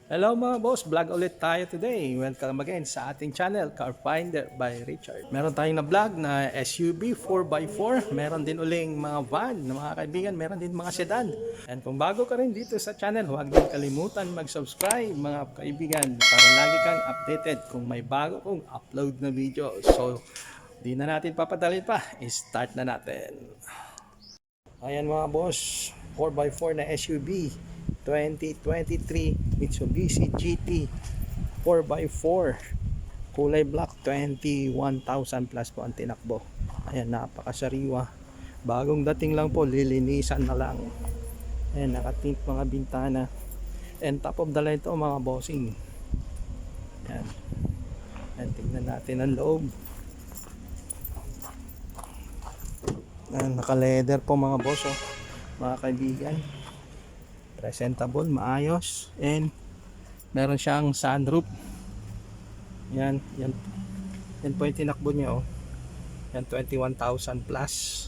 Hello mga boss, vlog ulit tayo today. Welcome again sa ating channel, Car Finder by Richard. Meron tayong na vlog na SUV 4x4. Meron din uling mga van na mga kaibigan. Meron din mga sedan. And kung bago ka rin dito sa channel, huwag din kalimutan mag-subscribe mga kaibigan para lagi kang updated kung may bago kong upload na video. So, di na natin papadalin pa. Start na natin. Ayan mga boss, 4x4 na SUV 2023 Mitsubishi GT 4x4 kulay black, 21,000 plus po ang tinakbo. Ayan, napakasariwa, bagong dating lang po, lilinisan na lang. Ayan, nakatint mga bintana, and top of the line ito mga bossing. Ayan, ayan, tingnan natin ang loob. Ayan, naka leather po mga boss, oh, mga kaibigan. Presentable, maayos, and meron siyang sunroof. Yan po yung tinakbo niya, oh. Yan, 21,000 plus.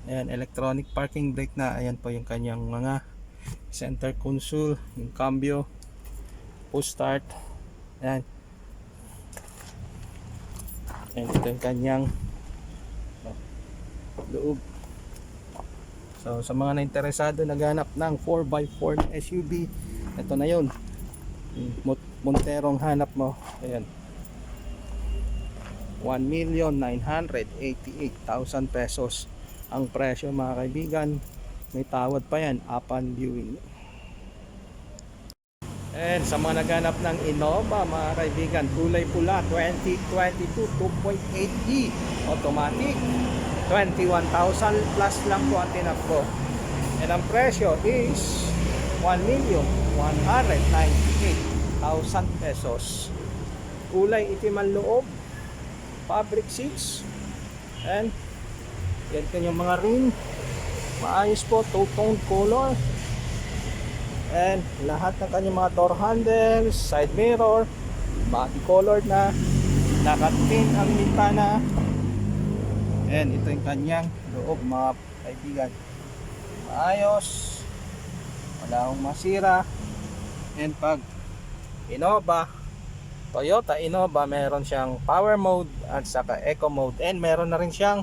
Ayan, electronic parking brake na. Ayan po yung kanyang mga center console, yung cambio, push start. Ayan, ayan, ito yung kanyang loob. So sa mga na-interesado naghanap ng 4x4 na SUV, ito na yun, Monterong hanap mo. Ayan, 1,988,000 pesos ang presyo mga kaibigan. May tawad pa yan upon viewing. And sa mga naghanap ng Innova mga kaibigan, kulay pula, 2022 2.8E automatic, 21,000 plus lang po ang tinakbo. And ang presyo is 1,198,000 pesos. Kulay itim ang loob, fabric seats, and yan kanyang mga rim, maayos po, two-tone color. And lahat ng kanyang mga door handles, side mirror, body colored na, nakatin ang bintana. And ito yung kanyang loob mga kaibigan, maayos, wala akong masira. And pag Toyota Innova, meron siyang power mode at saka eco mode, and meron na rin siyang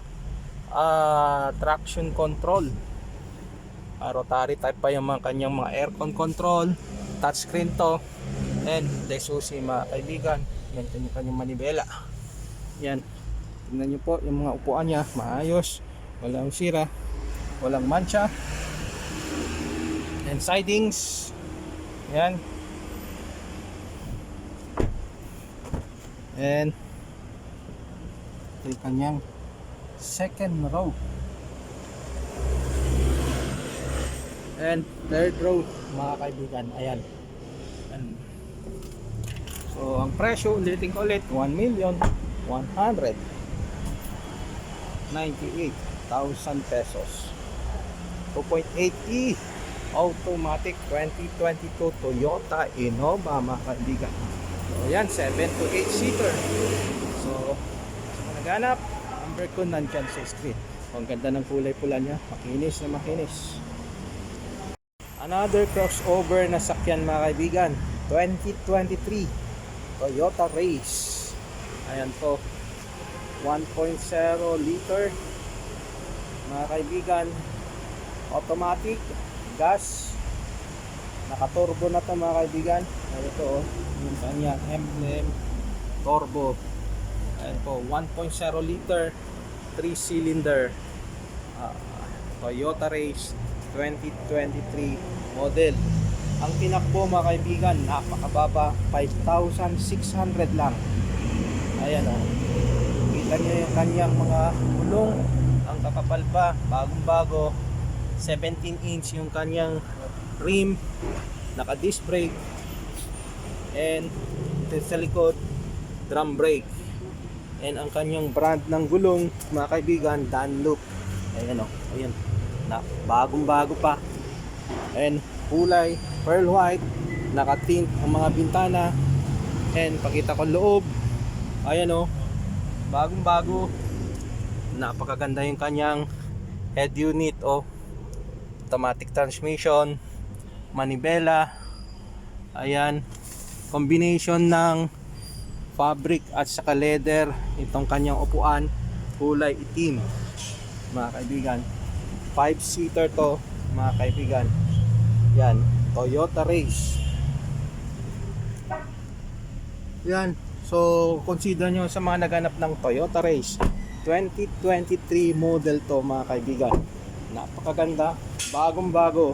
traction control. Rotary type pa yung mga kanyang mga aircon control, touchscreen to, and Desusi mga kaibigan. Yan yung kanyang manibela. Yan, tingnan nyo po yung mga upuan niya, maayos, walang sira, walang mancha. And sidings, yan. And ito yung kanyang second row and third row mga kaibigan. Ayan. So ang presyo, ulitin ko ulit, 1,198,000 pesos. 2.8E automatic 2022 Toyota Innova mga kaibigan. So yan, 7 to 8 seater. So sa mga naghanap, number ko nandyan sa screen. Ang ganda ng kulay pula niya, makinis na makinis. Another crossover na sakyan mga kaibigan, 2023 Toyota Race. Ayan po, 1.0 liter mga kaibigan, automatic, gas, nakaturbo na to mga kaibigan. Ito oh, yung kanyang emblem, turbo. Ayan po, 1.0 liter 3 cylinder Toyota Race 2023 model. Ang tinakbo mga kaibigan, napakababa, 5,600 lang. Ayan o, kita nyo yung kanyang mga gulong, ang kakapal pa, bagong bago. 17 inch yung kanyang rim, naka disc brake, and sa likod drum brake. And ang kanyang brand ng gulong mga kaibigan, Dunlop. Ayan o, ayan, na bagong bago pa, and kulay pearl white, nakatint ang mga bintana. And pakita ko loob, ayan o, bagong bago, napakaganda yung kanyang head unit o automatic transmission, manibela, Ayan, combination ng fabric at saka leather. Itong kanyang upuan, kulay itim, mga kaibigan. 5-seater to, mga kaibigan. Yan, Toyota Race. Yan, so consider nyo sa mga naghanap ng Toyota Race 2023 model to, mga kaibigan. Napakaganda, bagong bago.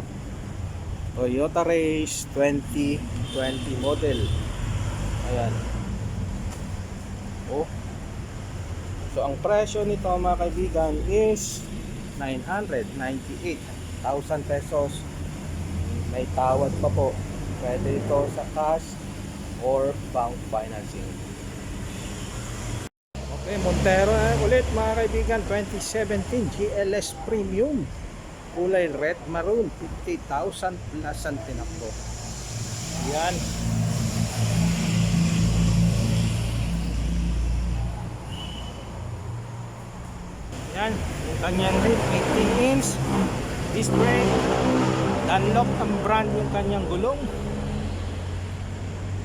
Toyota Race 2020 model. Ayan. Oh. So ang presyo nito, mga kaibigan, is 998,000 pesos. May tawad pa po. Pwede ito sa cash or bank financing. Okay, Montero ulit, mga kaibigan, 2017 GLS Premium. Kulay red maroon, 50,000 plus ang tinakbo. Yan. Yan, yung kanyang rim, 18 inch disc brake. Dunlop ang brand yung kanyang gulong.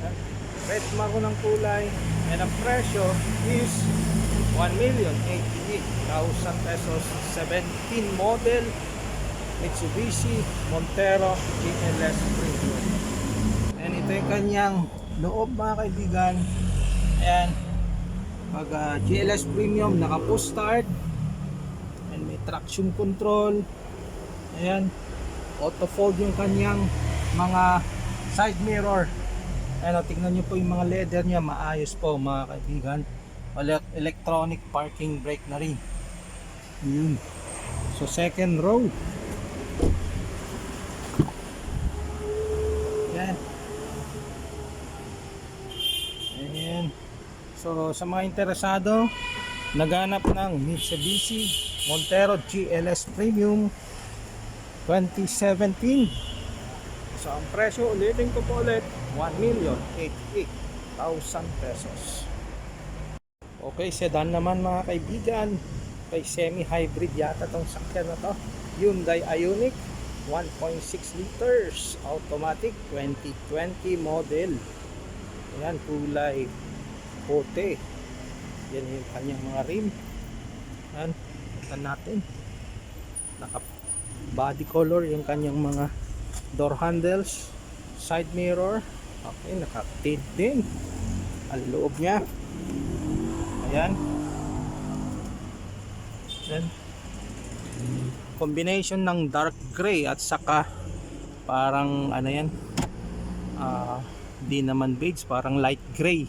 Yan. Red maroon ang kulay. And ang presyo is 1,088,000 pesos. 17 model Mitsubishi Montero GLS Premium. And ito yung kanyang loob, mga kaibigan. Ayan, pag GLS Premium, naka push start and may traction control. Ayan, auto fold yung kanyang mga side mirror. Ayan, tingnan nyo po yung mga leather nya, maayos po, mga kaibigan. Electronic parking brake na rin. Yun. So second row. Ayan. Ayan. So sa mga interesado, naghanap ng Mitsubishi Montero GLS Premium 2017. So ang presyo, ulitin ko po ulit, 1,088,000 pesos. Okay, sedan naman, mga kaibigan. Kay semi-hybrid yata tong sakyan na to. Hyundai Ioniq 1.6 liters automatic 2020 model. Ayan, kulay puti. Yan yung kanyang mga rim. Ayan, ito natin. Naka body color yung kanyang mga door handles, side mirror. Okay, naka-tint din ang loob niya. Ayan. Ayan. Combination ng dark gray at saka parang ano yan, di naman beige, parang light gray.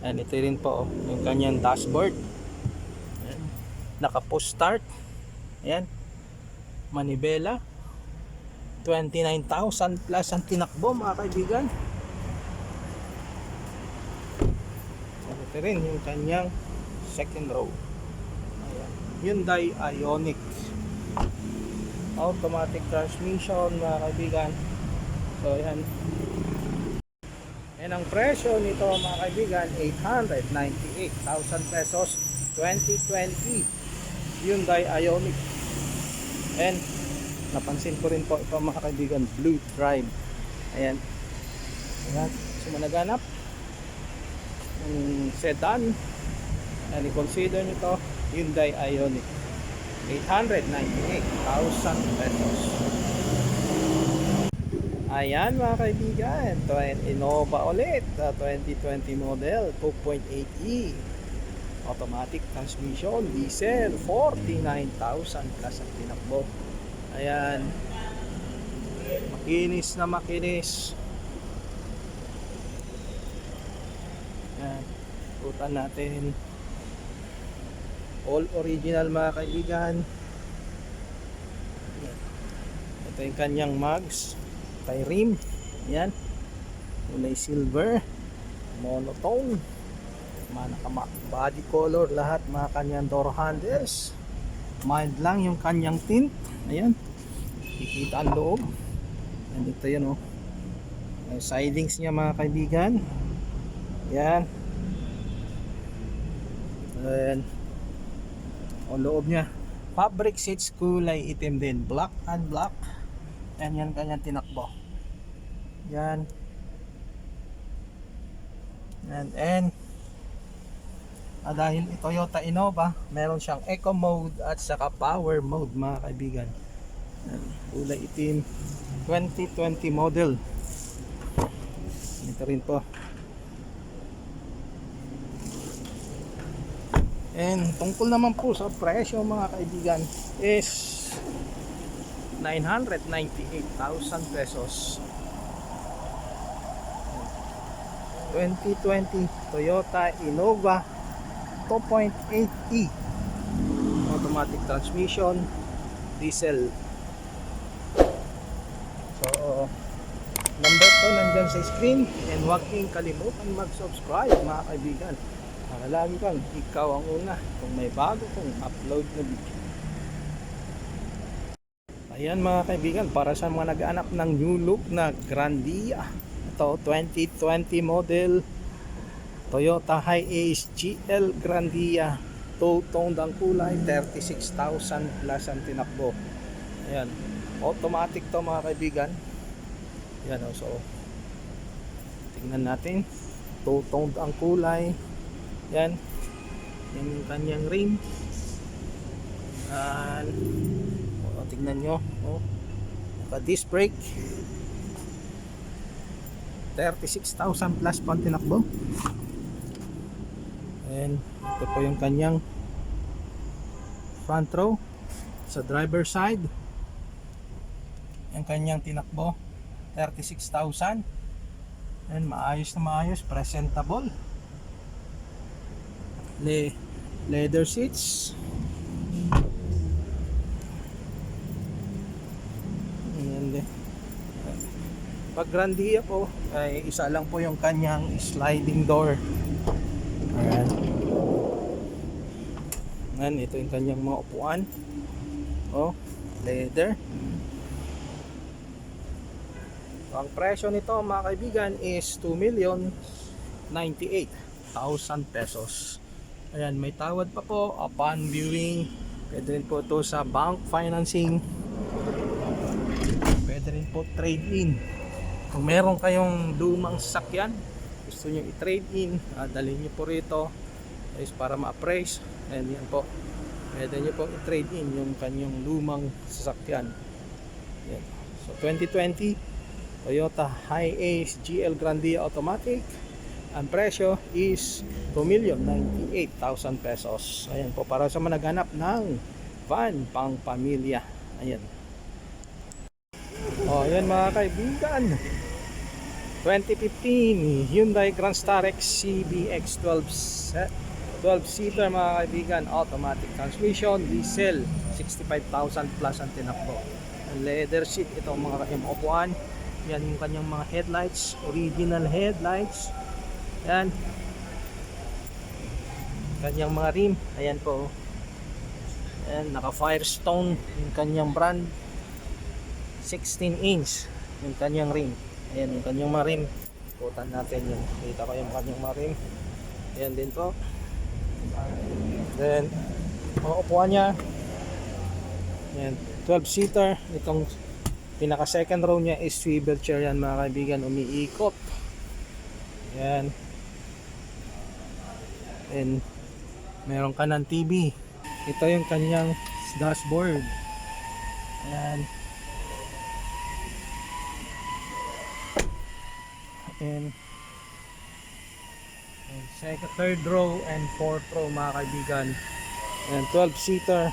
And ito rin po yung kanyang dashboard. Ayan. Naka push start. Ayan, manibela. 29,000 plus ang tinakbo, mga kaibigan. Ito rin yung kanyang second row. Ayan. Hyundai Ioniq automatic transmission, mga kaibigan. So ayan. And ang presyo nito, mga kaibigan, 898,000 pesos 2020 Hyundai Ioniq. And napansin ko rin po ito, mga kaibigan, blue drive. Ayan. Ayan. So managanap sedan, and i-consider nyo to Hyundai Ioniq, 898,000 pesos. Ayan, mga kaibigan, ito ay Innova ulit, 2020 model 2.8e automatic transmission, diesel, 49,000 plus ang tinakbo. Ayan, makinis na makinis. Ayan, tutan natin. All original, mga kaibigan. Ito yung kanyang mags, kay rim. Ayan, kulay silver, monotone, body color lahat, mga kanyang door handles. Mild lang yung kanyang tint. Ayan, kikita ang loob. And ito yun, oh, yung sidings niya, mga kaibigan. Yan. Ayan. Ang loob niya, fabric seats, kulay itim din, black and black. And yan kanyang tinakbo. Yan. And dahil Toyota Innova, meron siyang Eco Mode at saka Power Mode mga kaibigan. Yan, kulay itim, 2020 model. Ito rin po. And tungkol naman po sa presyo mga kaibigan is 998,000 pesos. 2020 Toyota Innova 2.8e automatic transmission, diesel. So number ko nandyan sa screen, and huwag kayong kalimutan mag-subscribe mga kaibigan para lagi kang ikaw ang una kung may bago kong upload na video. Ayan mga kaibigan, para sa mga nag-aanap ng new look na Grandia, ito 2020 model Toyota Hiace GL Grandia, two-toned ang kulay, 36,000 plus ang tinakbo. Ayan, automatic to mga kaibigan. Ayan, so tingnan natin, two-toned ang kulay. Yan, yan yung kanyang rim. Tingnan nyo, disc brake, 36,000 plus pang tinakbo. And ito po yung kanyang front row sa driver side. Yung kanyang tinakbo, 36,000. And maayos na maayos, presentable. Leather seats. And pag Grandia po ay isa lang po yung kanyang sliding door. Ayan. Ayan, ito yung kanyang mga upuan. Leather. Ang presyo nito mga kaibigan is 2,098,000 pesos. Ayan, may tawad pa po upon viewing. Pwede rin po ito sa bank financing. Pwede rin po trade-in. Kung meron kayong lumang sasakyan, gusto nyo i-trade in, dalhin nyo po rito is para ma-appraise. And yan po, pwede nyo po i-trade in yung kanyang lumang sasakyan. Yan. So 2020 Toyota Hiace GL Grandia automatic, ang presyo is 2,098,000 pesos. Ayan po, para sa managhanap ng van pang pamilya. Ayan. Ayan mga kaibigan, 2015 Hyundai Grand Starex CBX 12-seater mga kaibigan, automatic transmission, diesel, 65,000 plus ang tinakbo. Leather seat, itong mga upuan. Yan yung kanyang mga headlights, original headlights. Yan, kanyang mga rim, ayan po. Ayan, naka Firestone yung kanyang brand, 16 inch yung kanyang rim. Ayan yung kanyang mga rim. Putan natin yun, kita ko yung kanyang mga rim. Ayan din po. Then mga upuan nya, ayan, 12-seater. Itong pinaka second row nya is swivel chair yan mga kaibigan, umiikot. Ayan. And meron ka ng TV. Ito yung kanyang dashboard. Ayan. And second, third row and fourth row mga kaibigan. And 12-seater.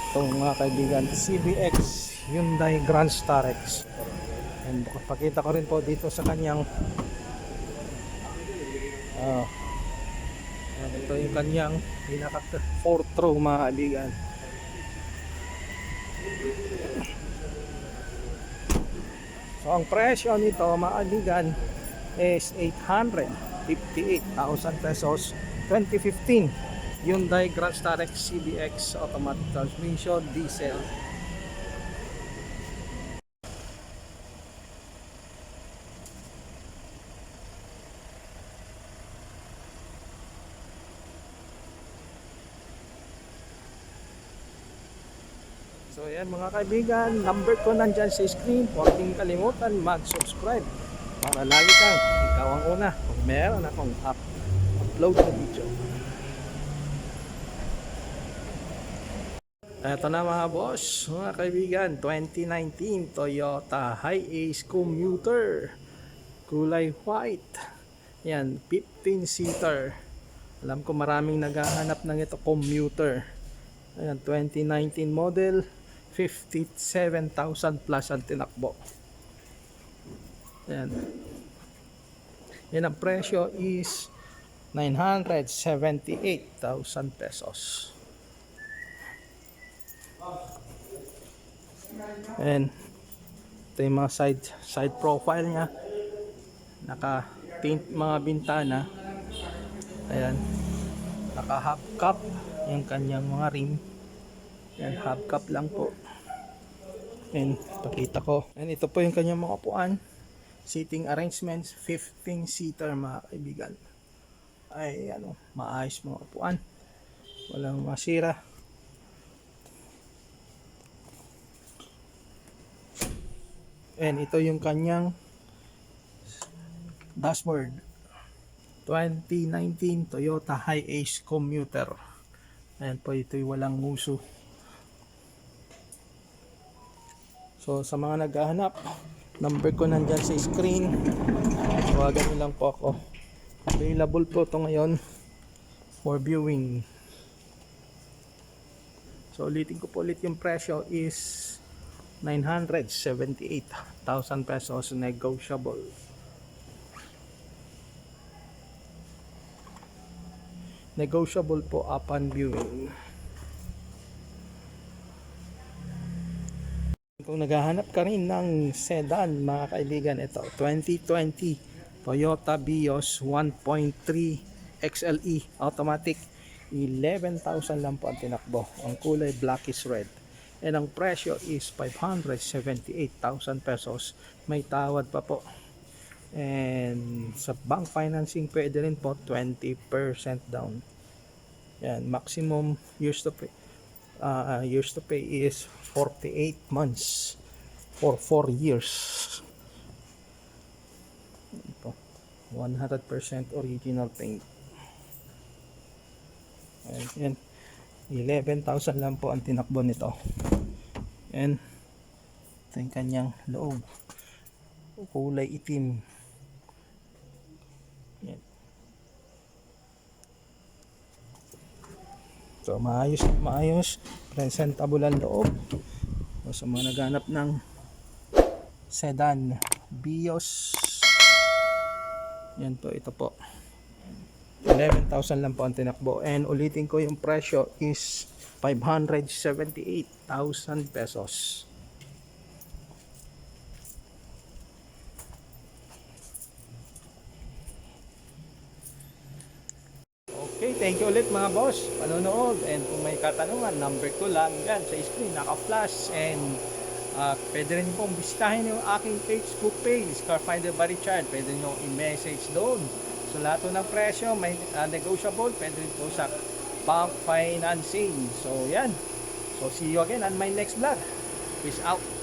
Itong mga kaibigan, CBX Hyundai Grand Starex. And pakita ko rin po dito sa kanyang ito yung kanyang pinaka fourth row mga kaibigan. So ang presyo nito mga kaibigan is 858,000 pesos. 2015 Hyundai Grand Starex CBX automatic transmission, diesel. So ayan mga kaibigan, number ko nandyan sa screen. Huwag din kalimutan mag-subscribe para lagi kang ikaw ang una kung meron akong upload na video. Eto na mga boss, mga kaibigan, 2019 Toyota Hiace Commuter, kulay white. Yan, 15-seater. Alam ko maraming naghahanap ng ito commuter. Ayan, 2019 model, 57,000 plus ang tinakbo. Ayan. Yan, ang presyo is 978,000 pesos. And ito yung mga side profile nya, naka tint mga bintana. Ayan, naka hubcap yung kanyang mga rim. Ayan, hubcap lang po. And pakita ko, and ito po yung kanyang mga upuan, seating arrangements, 15-seater mga kaibigan. Ay ano, maayos mga upuan, walang masira. And ito yung kanyang dashboard, 2019 Toyota Hiace Commuter. Ayan po, ito yung walang nguso. So sa mga naghahanap, number ko nandyan sa screen, tawagan nyo lang po ako. Available po ito ngayon for viewing. So ulitin ko po ulit, yung presyo is 978,000 pesos, negotiable. Negotiable po upon viewing. Kung naghahanap ka rin ng sedan mga kaibigan, ito 2020 Toyota Vios 1.3 XLE automatic, 11,000 lang po ang tinakbo. Ang kulay blackish red. And ang presyo is 578,000 pesos. May tawad pa po. And sa bank financing pwede rin po 20% down. Yan, maximum years to pay. Years to pay is 48 months for 4 years. Ito, 100% original paint. Ayan, 11,000 lang po ang tinakbo nito. And ito yung kanyang loob, kulay itim. Yan. So maayos, presentable ang loob. So, sa mga naghanap ng sedan Vios, yan po, ito po, 11,000 lang po ang tinakbo. And ulitin ko, yung presyo is 578,000 pesos. Okay, thank you ulit mga boss, panonood. And kung may katanungan, number ko lang yan sa screen, naka-flash. And pwede rin pong bisitahin yung aking Facebook page, Car Finder by Richard. Pwede nyo i-message doon. So lahat ng presyo may negotiable, pwede rin po sa bank financing. So yan. So see you again on my next vlog. Peace out.